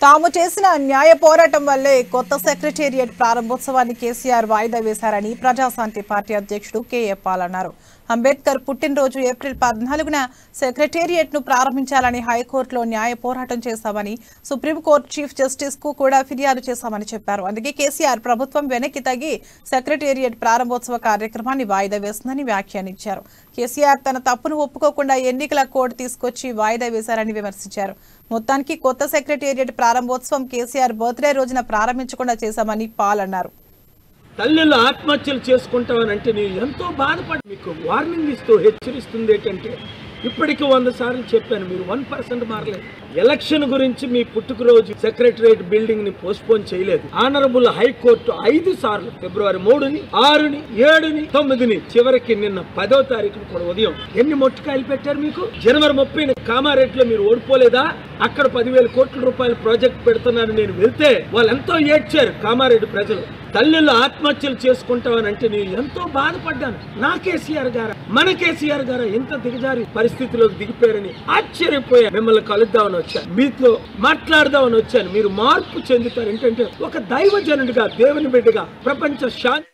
తాము చేసిన న్యాయ పోరాటం వల్లే కొత్త సెక్రటేరియట్ ప్రారంభోత్సవాన్ని కేసీఆర్ వాయిదా వేశారని ప్రజాశాంతి పార్టీ అధ్యక్షుడు కేఏ పాల్ అన్నారు. అంబేద్కర్ పుట్టినరోజు ఏప్రిల్ 14న సెక్రటేరియట్ ను ప్రారంభించాలని హైకోర్టులో న్యాయ పోరాటం చేశామని, సుప్రీంకోర్టు చీఫ్ జస్టిస్ కు కూడా ఫిర్యాదు చేశామని చెప్పారు. అందుకే కేసీఆర్ ప్రభుత్వం వెనక్కి తగ్గి సెక్రటేరియట్ ప్రారంభోత్సవ కార్యక్రమాన్ని వాయిదా వేస్తుందని వ్యాఖ్యానించారు. కేసీఆర్ తన తప్పును ఒప్పుకోకుండా ఎన్నికల కోడ్ తీసుకొచ్చి వాయిదా వేశారని విమర్శించారు. మొత్తానికి కొత్త సెక్రటేరియట్ ప్రారంభోత్సవం కేసీఆర్ బర్త్డే రోజున ప్రారంభించకుండా చేశామని పాల్ అన్నారు. తల్లిళ్ళు ఆత్మహత్యలు చేసుకుంటామనంటే నేను ఎంతో బాధపడి మీకు వార్నింగ్ ఇస్తూ హెచ్చరిస్తుంది ఏంటంటే, ఇప్పటికీ 100 సార్లు చెప్పాను, మీరు 1% మారలేదు. ఎలక్షన్ గురించి మీ పుట్టుకరోజు సెక్రటరియట్ బిల్డింగ్ ని పోస్ట్పోన్ చేయలేదు. ఆనరబుల్ హైకోర్టు 5 సార్లు ఫిబ్రవరి 3ని, 6ని, 7ని, 9ని, చివరికి నిన్న 10వ తారీఖున కూడా ఉదయం ఎన్ని మొట్టికాయలు పెట్టారు మీకు. జనవరి 30ని కామారెడ్డిలో మీరు ఓడిపోలేదా? అక్కడ 10,000 కోట్ల రూపాయల ప్రాజెక్ట్ పెడుతున్నారు. నేను వెళ్తే వాళ్ళు ఎంతో ఏడ్చారు కామారెడ్డి ప్రజలు. తల్లిళ్ళు ఆత్మహత్యలు చేసుకుంటామనంటే నేను ఎంతో బాధపడ్డాను. నా కేసీఆర్ గారా, మన కేసీఆర్ గారా ఇంత దిగజారి పరిస్థితిలోకి దిగిపోయారని ఆశ్చర్యపోయా. మిమ్మల్ని కలుద్దామని వచ్చాను, మీతో మాట్లాడదామని వచ్చాను. మీరు మార్పు చెందుతారు. ఏంటంటే ఒక దైవజనుడిగా, దేవుని బిడ్డగా, ప్రపంచ శాంతి